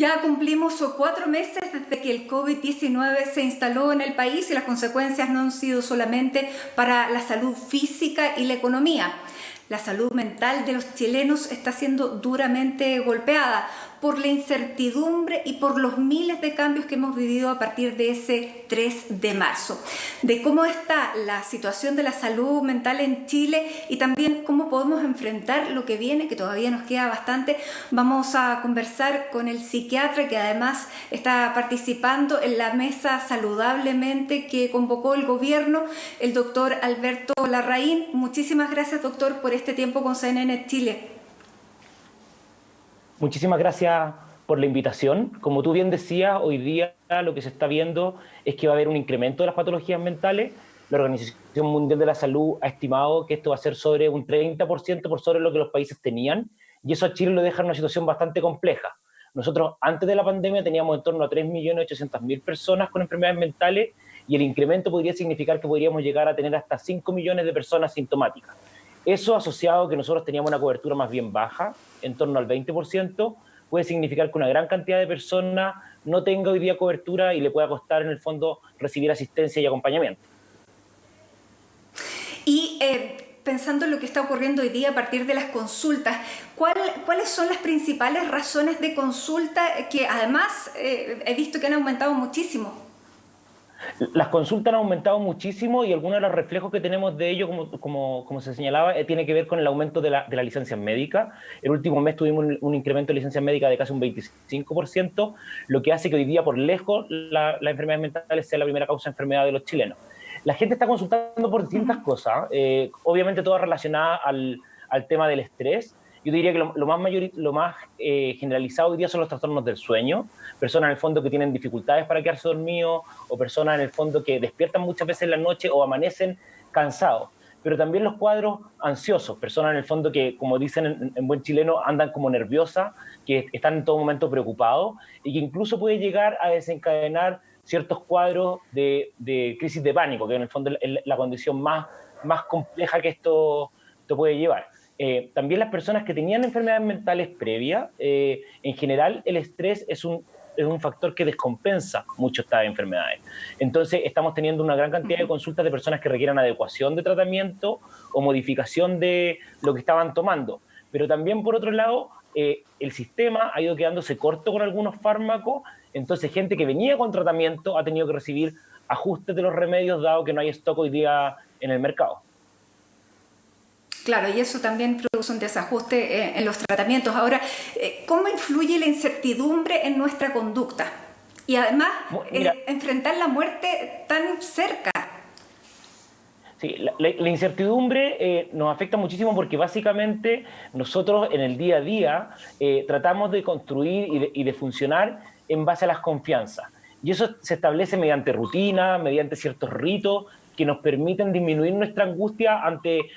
Ya cumplimos 4 meses desde que el COVID-19 se instaló en el país y las consecuencias no han sido solamente para la salud física y la economía. La salud mental de los chilenos está siendo duramente golpeada por la incertidumbre y por los miles de cambios que hemos vivido a partir de ese 3 de marzo. De cómo está la situación de la salud mental en Chile y también cómo podemos enfrentar lo que viene, que todavía nos queda bastante, vamos a conversar con el psiquiatra que además está participando en la mesa Saludablemente que convocó el gobierno, el doctor Alberto Larraín. Muchísimas gracias, doctor, por este tiempo con CNN Chile. Muchísimas gracias por la invitación. Como tú bien decías, hoy día lo que se está viendo es que va a haber un incremento de las patologías mentales. La Organización Mundial de la Salud ha estimado que esto va a ser sobre un 30% por sobre lo que los países tenían, y eso a Chile lo deja en una situación bastante compleja. Nosotros antes de la pandemia teníamos en torno a 3.800.000 personas con enfermedades mentales, y el incremento podría significar que podríamos llegar a tener hasta 5 millones de personas sintomáticas. Eso asociado a que nosotros teníamos una cobertura más bien baja, en torno al 20%, puede significar que una gran cantidad de personas no tenga hoy día cobertura y le pueda costar en el fondo recibir asistencia y acompañamiento. Y pensando en lo que está ocurriendo hoy día a partir de las consultas, ¿cuáles son las principales razones de consulta que además he visto que han aumentado muchísimo? Las consultas han aumentado muchísimo y algunos de los reflejos que tenemos de ello, como se señalaba, tiene que ver con el aumento de la licencia médica. El último mes tuvimos un incremento de licencias médicas de casi un 25%, lo que hace que hoy día, por lejos, las enfermedades mentales sea la primera causa de enfermedad de los chilenos. La gente está consultando por distintas cosas, obviamente todas relacionadas al tema del estrés. Yo diría que lo más generalizado hoy día son los trastornos del sueño, personas en el fondo que tienen dificultades para quedarse dormidos, o personas en el fondo que despiertan muchas veces en la noche o amanecen cansados. Pero también los cuadros ansiosos, personas en el fondo que, como dicen en buen chileno, andan como nerviosas, que están en todo momento preocupados y que incluso puede llegar a desencadenar ciertos cuadros de crisis de pánico, que en el fondo es la condición más compleja que esto puede llevar. También las personas que tenían enfermedades mentales previas, en general el estrés es un factor que descompensa mucho estas enfermedades. Entonces estamos teniendo una gran cantidad de consultas de personas que requieran adecuación de tratamiento o modificación de lo que estaban tomando. Pero también, por otro lado, el sistema ha ido quedándose corto con algunos fármacos, entonces gente que venía con tratamiento ha tenido que recibir ajustes de los remedios dado que no hay stock hoy día en el mercado. Claro, y eso también produce un desajuste en los tratamientos. Ahora, ¿cómo influye la incertidumbre en nuestra conducta? Y además, enfrentar la muerte tan cerca. Sí, la incertidumbre nos afecta muchísimo porque básicamente nosotros en el día a día tratamos de construir y de funcionar en base a las confianzas. Y eso se establece mediante rutina, mediante ciertos ritos que nos permiten disminuir nuestra angustia ante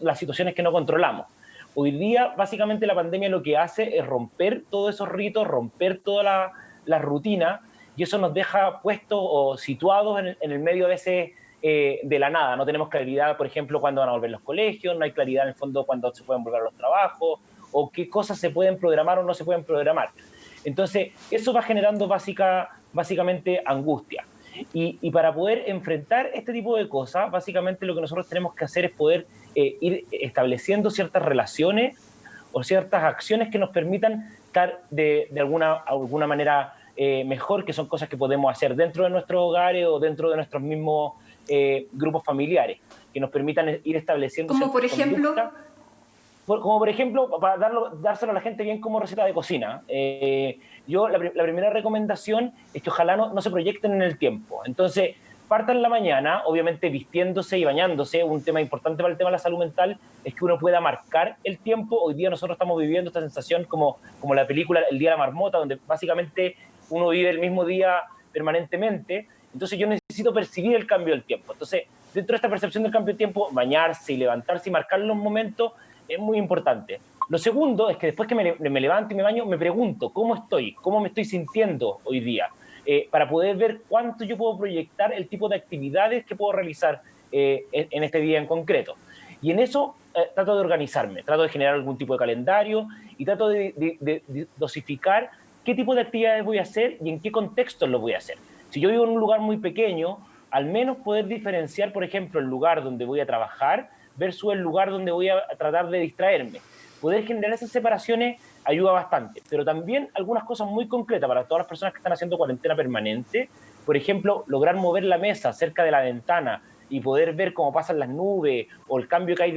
las situaciones que no controlamos. Hoy día, básicamente, la pandemia lo que hace es romper todos esos ritos, romper toda la rutina, y eso nos deja puestos o situados en el medio de de la nada. No tenemos claridad, por ejemplo, cuándo van a volver los colegios, no hay claridad en el fondo cuándo se pueden volver a los trabajos, o qué cosas se pueden programar o no se pueden programar. Entonces, eso va generando básicamente angustia. Y para poder enfrentar este tipo de cosas, básicamente lo que nosotros tenemos que hacer es poder ir estableciendo ciertas relaciones o ciertas acciones que nos permitan estar de alguna manera mejor, que son cosas que podemos hacer dentro de nuestros hogares o dentro de nuestros mismos grupos familiares, que nos permitan ir estableciendo como por ejemplo conductas. Como por ejemplo, para dárselo a la gente bien como receta de cocina. Yo la primera recomendación es que ojalá no se proyecten en el tiempo. Entonces, partan en la mañana, obviamente vistiéndose y bañándose. Un tema importante para el tema de la salud mental es que uno pueda marcar el tiempo. Hoy día nosotros estamos viviendo esta sensación como la película El Día de la Marmota, donde básicamente uno vive el mismo día permanentemente. Entonces yo necesito percibir el cambio del tiempo. Entonces, dentro de esta percepción del cambio del tiempo, bañarse y levantarse y marcar los momentos es muy importante. Lo segundo es que después que me levanto y me baño, me pregunto cómo estoy, cómo me estoy sintiendo hoy día, para poder ver cuánto yo puedo proyectar el tipo de actividades que puedo realizar en este día en concreto. Y en eso trato de organizarme, trato de generar algún tipo de calendario y trato de dosificar qué tipo de actividades voy a hacer y en qué contextos lo voy a hacer. Si yo vivo en un lugar muy pequeño, al menos poder diferenciar, por ejemplo, el lugar donde voy a trabajar versus el lugar donde voy a tratar de distraerme. Poder generar esas separaciones ayuda bastante, pero también algunas cosas muy concretas para todas las personas que están haciendo cuarentena permanente. Por ejemplo, lograr mover la mesa cerca de la ventana y poder ver cómo pasan las nubes o el cambio que hay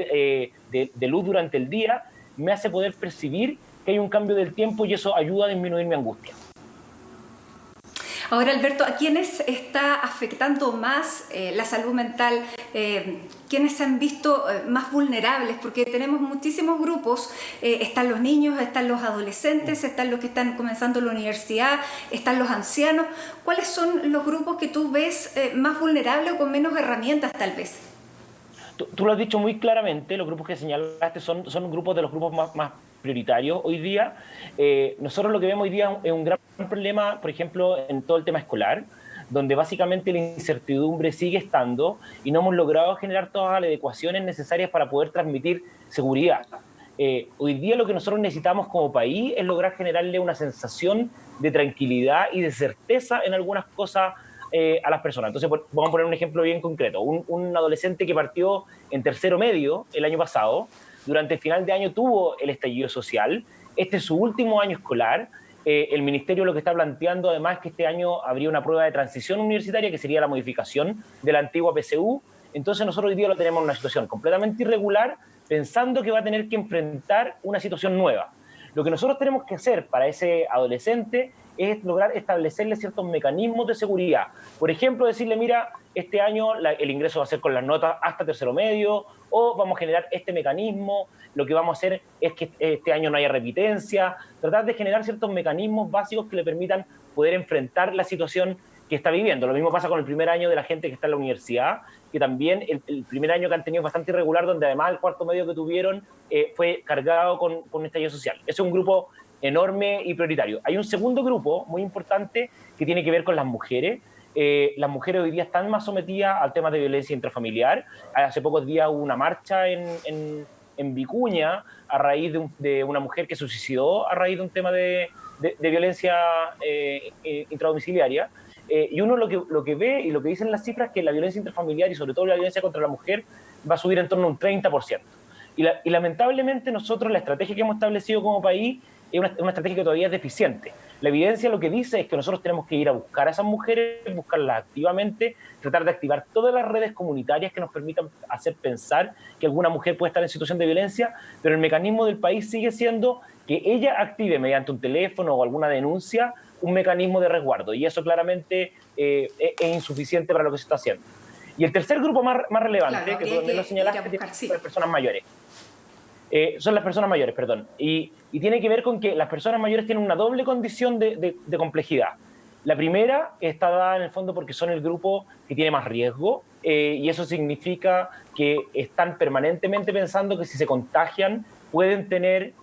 de luz durante el día, me hace poder percibir que hay un cambio del tiempo y eso ayuda a disminuir mi angustia. Ahora, Alberto, ¿a quiénes está afectando más la salud mental? ¿Quiénes se han visto más vulnerables? Porque tenemos muchísimos grupos, están los niños, están los adolescentes, están los que están comenzando la universidad, están los ancianos. ¿Cuáles son los grupos que tú ves más vulnerables o con menos herramientas tal vez? Tú lo has dicho muy claramente, los grupos que señalaste son grupos de los grupos más prioritarios hoy día. Nosotros lo que vemos hoy día es un gran problema, por ejemplo, en todo el tema escolar, donde básicamente la incertidumbre sigue estando y no hemos logrado generar todas las adecuaciones necesarias para poder transmitir seguridad. Hoy día lo que nosotros necesitamos como país es lograr generarle una sensación de tranquilidad y de certeza en algunas cosas a las personas. Entonces, vamos a poner un ejemplo bien concreto. Un adolescente que partió en tercero medio el año pasado, durante el final de año tuvo el estallido social. Este es su último año escolar. El Ministerio lo que está planteando además es que este año habría una prueba de transición universitaria, que sería la modificación de la antigua PSU. Entonces nosotros hoy día lo tenemos en una situación completamente irregular, pensando que va a tener que enfrentar una situación nueva. Lo que nosotros tenemos que hacer para ese adolescente es lograr establecerle ciertos mecanismos de seguridad. Por ejemplo, decirle, mira, este año el ingreso va a ser con las notas hasta tercero medio, o vamos a generar este mecanismo, lo que vamos a hacer es que este año no haya repitencia, tratar de generar ciertos mecanismos básicos que le permitan poder enfrentar la situación que está viviendo. Lo mismo pasa con el primer año de la gente que está en la universidad, que también el primer año que han tenido bastante irregular, donde además el cuarto medio que tuvieron fue cargado con estallido social. Ese es un grupo enorme y prioritario. Hay un segundo grupo muy importante que tiene que ver con las mujeres. Las mujeres hoy día están más sometidas al tema de violencia intrafamiliar. Hace pocos días hubo una marcha en Vicuña a raíz de una mujer que se suicidó a raíz de un tema de violencia intradomiciliaria. Y uno lo que ve y lo que dicen las cifras es que la violencia intrafamiliar y sobre todo la violencia contra la mujer va a subir en torno a un 30%. Y lamentablemente nosotros la estrategia que hemos establecido como país es una estrategia que todavía es deficiente. La evidencia lo que dice es que nosotros tenemos que ir a buscar a esas mujeres, buscarlas activamente, tratar de activar todas las redes comunitarias que nos permitan hacer pensar que alguna mujer puede estar en situación de violencia, pero el mecanismo del país sigue siendo que ella active mediante un teléfono o alguna denuncia un mecanismo de resguardo, y eso claramente es insuficiente para lo que se está haciendo. Y el tercer grupo más relevante, claro, que tú también lo señalaste, tiene que ver con las personas mayores. Son las personas mayores, perdón. Y tiene que ver con que las personas mayores tienen una doble condición de complejidad. La primera está dada en el fondo porque son el grupo que tiene más riesgo, y eso significa que están permanentemente pensando que si se contagian pueden tener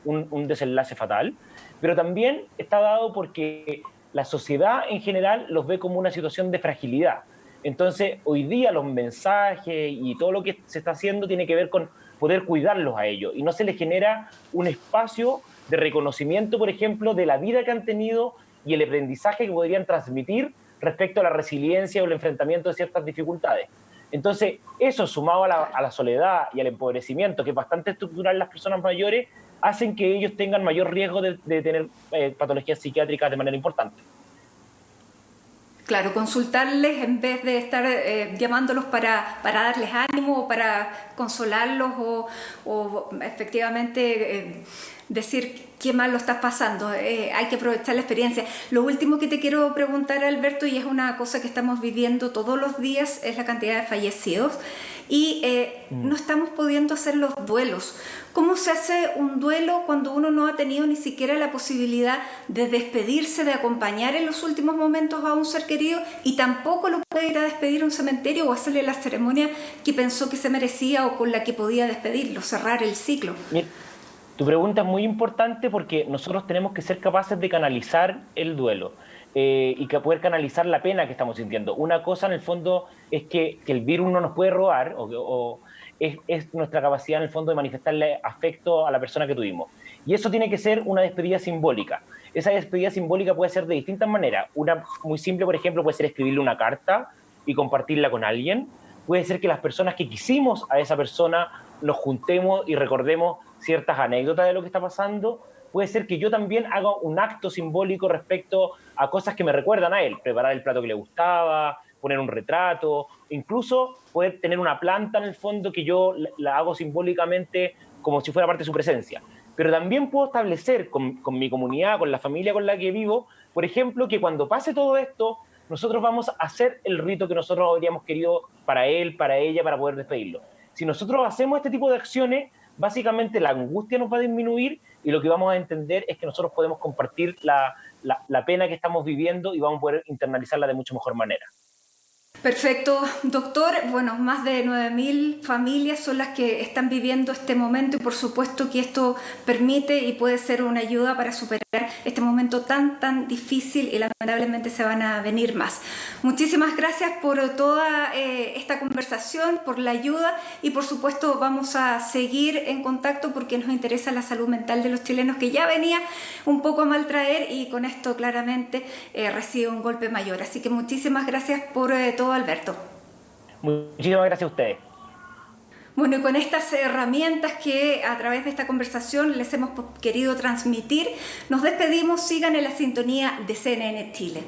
un desenlace fatal. Pero también está dado porque la sociedad en general los ve como una situación de fragilidad. Entonces, hoy día los mensajes y todo lo que se está haciendo tiene que ver con poder cuidarlos a ellos, y no se les genera un espacio de reconocimiento, por ejemplo, de la vida que han tenido y el aprendizaje que podrían transmitir respecto a la resiliencia o el enfrentamiento de ciertas dificultades. Entonces, eso sumado a la soledad y al empobrecimiento, que es bastante estructural en las personas mayores, hacen que ellos tengan mayor riesgo de tener patologías psiquiátricas de manera importante. Claro, consultarles en vez de estar llamándolos para darles ánimo o para consolarlos o efectivamente decir qué mal lo estás pasando. Hay que aprovechar la experiencia. Lo último que te quiero preguntar, Alberto, y es una cosa que estamos viviendo todos los días, es la cantidad de fallecidos y no estamos pudiendo hacer los duelos. ¿Cómo se hace un duelo cuando uno no ha tenido ni siquiera la posibilidad de despedirse, de acompañar en los últimos momentos a un ser querido, y tampoco lo puede ir a despedir a un cementerio o hacerle la ceremonia que pensó que se merecía o con la que podía despedirlo, cerrar el ciclo? Tu pregunta es muy importante porque nosotros tenemos que ser capaces de canalizar el duelo y que poder canalizar la pena que estamos sintiendo. Una cosa en el fondo es que el virus no nos puede robar es nuestra capacidad en el fondo de manifestarle afecto a la persona que tuvimos. Y eso tiene que ser una despedida simbólica. Esa despedida simbólica puede ser de distintas maneras. Una muy simple, por ejemplo, puede ser escribirle una carta y compartirla con alguien. Puede ser que las personas que quisimos a esa persona nos juntemos y recordemos ciertas anécdotas de lo que está pasando. Puede ser que yo también haga un acto simbólico respecto a cosas que me recuerdan a él, preparar el plato que le gustaba, poner un retrato, incluso poder tener una planta en el fondo que yo la hago simbólicamente como si fuera parte de su presencia. Pero también puedo establecer con mi comunidad, con la familia con la que vivo, por ejemplo, que cuando pase todo esto, nosotros vamos a hacer el rito que nosotros habríamos querido para él, para ella, para poder despedirlo. Si nosotros hacemos este tipo de acciones, básicamente la angustia nos va a disminuir y lo que vamos a entender es que nosotros podemos compartir la pena que estamos viviendo y vamos a poder internalizarla de mucho mejor manera. Perfecto, doctor. Bueno, más de 9.000 familias son las que están viviendo este momento y por supuesto que esto permite y puede ser una ayuda para superar este momento tan difícil y lamentablemente se van a venir más. Muchísimas gracias por toda esta conversación, por la ayuda y por supuesto vamos a seguir en contacto porque nos interesa la salud mental de los chilenos que ya venía un poco a mal traer y con esto claramente recibe un golpe mayor. Así que muchísimas gracias por todo, Alberto. Muchísimas gracias a ustedes. Bueno, y con estas herramientas que a través de esta conversación les hemos querido transmitir, nos despedimos. Sigan en la sintonía de CNN Chile.